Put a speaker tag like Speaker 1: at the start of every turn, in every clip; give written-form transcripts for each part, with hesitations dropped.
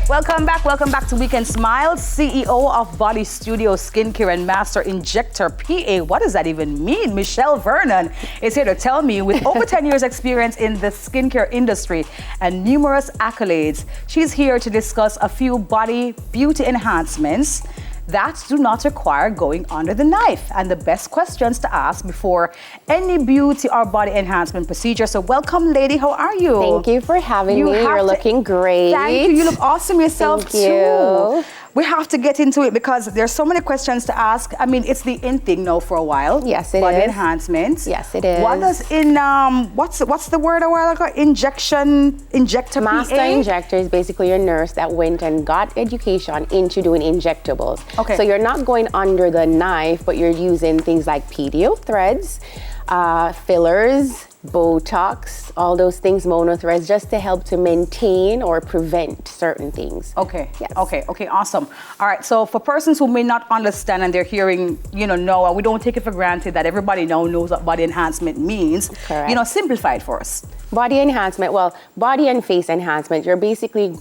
Speaker 1: Welcome back to Weekend Smiles. CEO of Body Studio Skincare and Master Injector PA. What does that even mean? Michelle Vernon is here to tell me, with over 10 years experience in the skincare industry and numerous accolades, she's here to discuss a few body beauty enhancements that do not require going under the knife, and the best questions to ask before any beauty or body enhancement procedure. So welcome, lady. How are you?
Speaker 2: Thank you for having me. You're looking great.
Speaker 1: Thank you. You look awesome yourself
Speaker 2: Thank you.
Speaker 1: too. We have to get into it because there's so many questions to ask. I mean, it's the in thing now for a while.
Speaker 2: Yes, it
Speaker 1: body
Speaker 2: is.
Speaker 1: enhancements.
Speaker 2: Yes, it is.
Speaker 1: What does what's the word a while ago? Injector
Speaker 2: Master
Speaker 1: PA?
Speaker 2: injector is basically your nurse that went and got education into doing injectables.
Speaker 1: Okay.
Speaker 2: So you're not going under the knife, but you're using things like PDO threads, fillers, Botox, all those things, mono threads, just to help to maintain or prevent certain things.
Speaker 1: Okay.
Speaker 2: Yes.
Speaker 1: Okay, awesome. All right, so for persons who may not understand and they're hearing, no, we don't take it for granted that everybody now knows what body enhancement means.
Speaker 2: Correct.
Speaker 1: Simplify it for us.
Speaker 2: Body enhancement, well, body and face enhancement, you're basically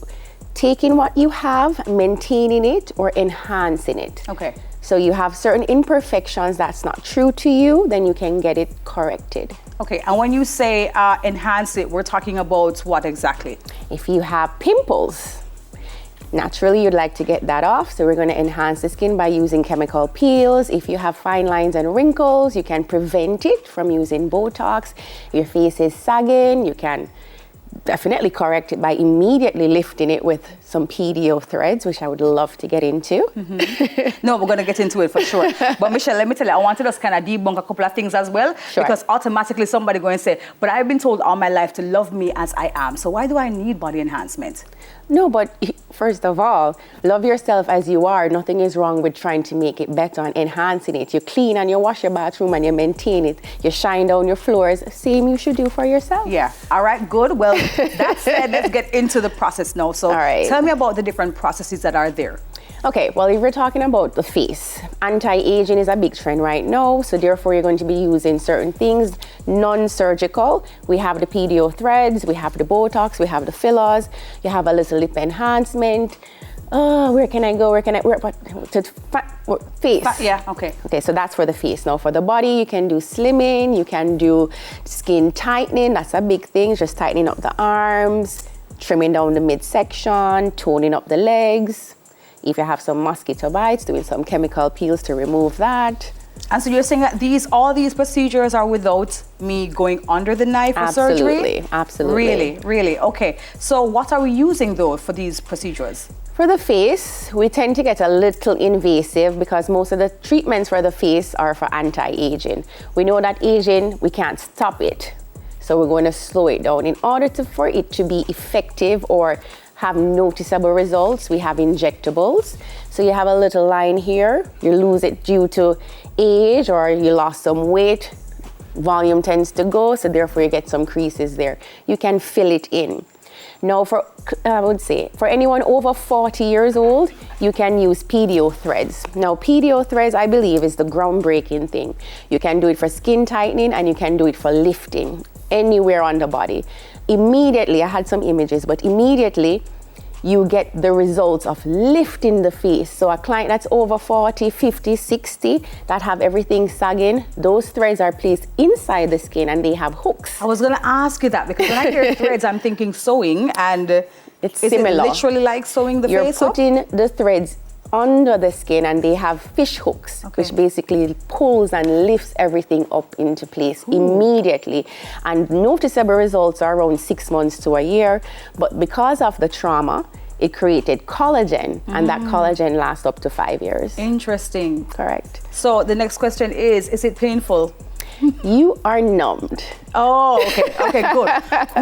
Speaker 2: taking what you have, maintaining it, or enhancing it.
Speaker 1: Okay.
Speaker 2: So you have certain imperfections that's not true to you, then you can get it corrected.
Speaker 1: Okay, and when you say enhance it, we're talking about what exactly?
Speaker 2: If you have pimples, naturally you'd like to get that off, so we're going to enhance the skin by using chemical peels. If you have fine lines and wrinkles, you can prevent it from using Botox. Your face is sagging, you can definitely correct it by immediately lifting it with some PDO threads, which I would love to get into.
Speaker 1: Mm-hmm. No, we're going to get into it for sure. But Michelle, let me tell you, I wanted us kind of debunk a couple of things as well.
Speaker 2: Sure.
Speaker 1: Because automatically somebody going to say, but I've been told all my life to love me as I am. So why do I need body enhancement?
Speaker 2: No, but first of all, love yourself as you are. Nothing is wrong with trying to make it better and enhancing it. You clean and you wash your bathroom and you maintain it. You shine down your floors. Same you should do for yourself.
Speaker 1: Yeah. All right, good. Well, that said, let's get into the process now. So
Speaker 2: all right.
Speaker 1: Tell me about the different processes that are there.
Speaker 2: Okay, well, if we're talking about the face, anti-aging is a big trend right now, so therefore you're going to be using certain things, non-surgical. We have the PDO threads, we have the Botox, we have the fillers, you have a little lip enhancement. Where can I go? Face.
Speaker 1: Yeah, okay.
Speaker 2: Okay, so that's for the face. Now for the body, you can do slimming, you can do skin tightening, that's a big thing, just tightening up the arms, trimming down the midsection, toning up the legs. If you have some mosquito bites, doing some chemical peels to remove that.
Speaker 1: And so you're saying that all these procedures are without me going under the knife for surgery?
Speaker 2: Absolutely.
Speaker 1: Really? Okay. So what are we using though for these procedures?
Speaker 2: For the face, we tend to get a little invasive because most of the treatments for the face are for anti-aging. We know that aging, we can't stop it. So we're going to slow it down. In order for it to be effective or have noticeable results, we have injectables. So you have a little line here, you lose it due to age or you lost some weight, volume tends to go, so therefore you get some creases there. You can fill it in. Now I would say, for anyone over 40 years old, you can use PDO threads. Now PDO threads, I believe, is the groundbreaking thing. You can do it for skin tightening and you can do it for lifting anywhere on the body. Immediately, I had some images, but immediately you get the results of lifting the face. So a client that's over 40, 50, 60, that have everything sagging, those threads are placed inside the skin and they have hooks.
Speaker 1: I was going to ask you that because when I hear threads, I'm thinking sewing, and
Speaker 2: it's
Speaker 1: is
Speaker 2: similar.
Speaker 1: It literally like sewing the face up?
Speaker 2: You're putting the threads under the skin and they have fish hooks, which basically pulls and lifts everything up into place immediately. And noticeable results are around 6 months to a year. But because of the trauma, it created collagen, and that collagen lasts up to 5 years.
Speaker 1: Interesting.
Speaker 2: Correct.
Speaker 1: So the next question is it painful?
Speaker 2: You are numbed.
Speaker 1: Oh, okay, good.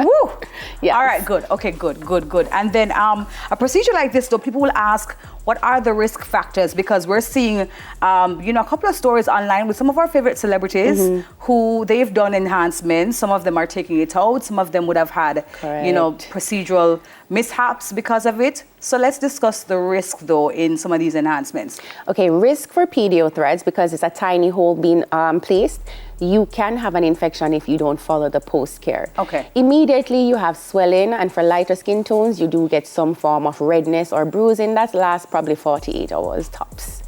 Speaker 1: Woo!
Speaker 2: Yes.
Speaker 1: All right, good. Okay, good. And then a procedure like this, though, people will ask, what are the risk factors? Because we're seeing, a couple of stories online with some of our favorite celebrities who they've done enhancements. Some of them are taking it out. Some of them would have had, procedural mishaps because of it. So let's discuss the risk, though, in some of these enhancements.
Speaker 2: Okay, risk for PDO threads, because it's a tiny hole being placed. you can have an infection if you don't follow the post-care.
Speaker 1: Okay.
Speaker 2: Immediately you have swelling, and for lighter skin tones, you do get some form of redness or bruising that lasts probably 48 hours tops.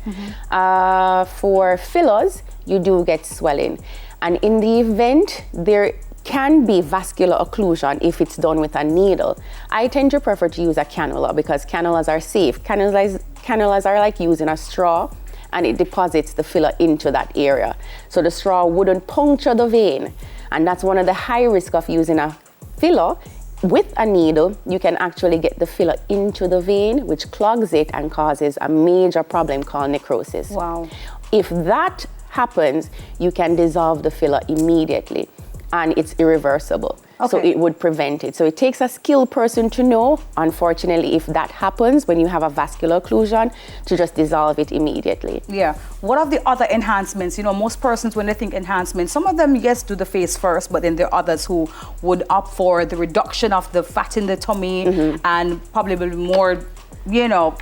Speaker 2: For fillers, you do get swelling. And in the event, there can be vascular occlusion if it's done with a needle. I tend to prefer to use a cannula because cannulas are safe. Cannulas are like using a straw, and it deposits the filler into that area. So the straw wouldn't puncture the vein. And that's one of the high risk of using a filler. With a needle, you can actually get the filler into the vein, which clogs it and causes a major problem called necrosis.
Speaker 1: Wow.
Speaker 2: If that happens, you can dissolve the filler immediately, and it's irreversible.
Speaker 1: Okay.
Speaker 2: So it would prevent it. So it takes a skilled person to know, unfortunately, if that happens when you have a vascular occlusion, to just dissolve it immediately.
Speaker 1: Yeah. What are the other enhancements? You know, most persons, when they think enhancement, some of them, yes, do the face first, but then there are others who would opt for the reduction of the fat in the tummy and probably will be more, you know,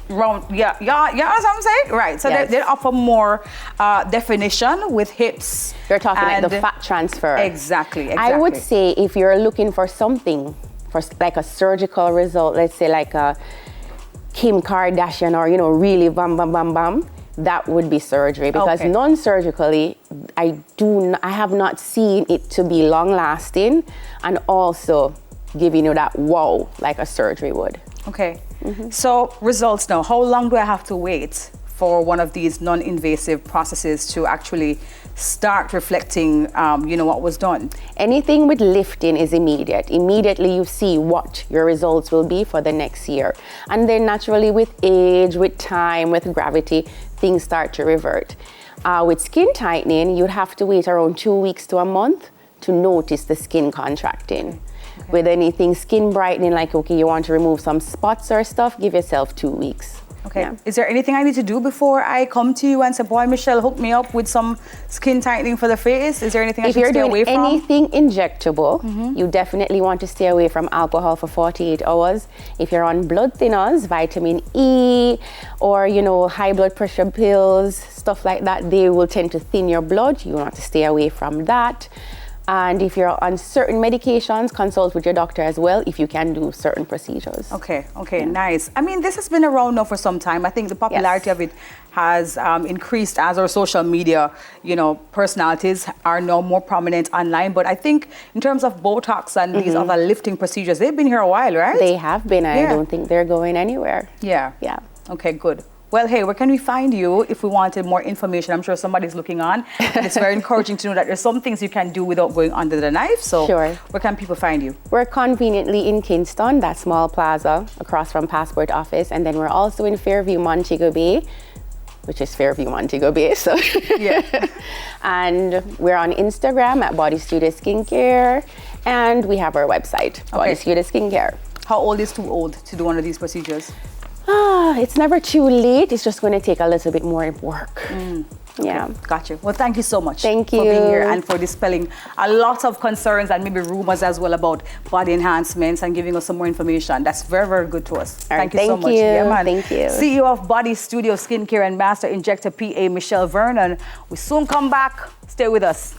Speaker 1: round, yeah, that's what I'm saying? Right, so
Speaker 2: Yes.
Speaker 1: they offer more definition with hips.
Speaker 2: You're talking like the fat transfer.
Speaker 1: Exactly.
Speaker 2: I would say if you're looking for something, for like a surgical result, let's say like a Kim Kardashian or, you know, really bam, bam, bam, bam, that would be surgery. Because non-surgically, I have not seen it to be long-lasting and also giving you that wow like a surgery would.
Speaker 1: Okay. So results now. How long do I have to wait for one of these non-invasive processes to actually start reflecting, you know, what was done?
Speaker 2: Anything with lifting is immediate. Immediately you see what your results will be for the next year. And then naturally with age, with time, with gravity, things start to revert. With skin tightening, you'd have to wait around 2 weeks to a month to notice the skin contracting. Okay. With anything skin brightening, like, okay, you want to remove some spots or stuff, give yourself 2 weeks.
Speaker 1: Okay. Yeah. Is there anything I need to do before I come to you and say, boy, Michelle, hook me up with some skin tightening for the face? Is there anything I should stay away from?
Speaker 2: If you're doing anything injectable, you definitely want to stay away from alcohol for 48 hours. If you're on blood thinners, vitamin E, or, you know, high blood pressure pills, stuff like that, they will tend to thin your blood. You want to stay away from that. And if you're on certain medications, consult with your doctor as well if you can do certain procedures.
Speaker 1: Okay, nice. I mean, this has been around now for some time. I think the popularity of it has increased as our social media, you know, personalities are now more prominent online. But I think in terms of Botox and these other lifting procedures, they've been here a while, right?
Speaker 2: They have been. I don't think they're going anywhere.
Speaker 1: Yeah. Okay, good. Well, hey, where can we find you if we wanted more information? I'm sure somebody's looking on. And it's very encouraging to know that there's some things you can do without going under the knife. So where can people find you?
Speaker 2: We're conveniently in Kingston, that small plaza across from Passport Office. And then we're also in Fairview, Montego Bay, which is Fairview, Montego Bay. So And we're on Instagram at Body Studio Skincare. And we have our website, Body Studio Skincare.
Speaker 1: How old is too old to do one of these procedures?
Speaker 2: It's never too late. It's just going to take a little bit more work. Yeah.
Speaker 1: Gotcha. Well, thank you so much.
Speaker 2: Thank you
Speaker 1: for being here and for dispelling a lot of concerns and maybe rumors as well about body enhancements and giving us some more information. That's very, very good to us. Thank you so much. Yeah, man.
Speaker 2: Thank you.
Speaker 1: CEO of Body Studio Skincare and Master Injector PA, Michelle Vernon. We soon come back. Stay with us.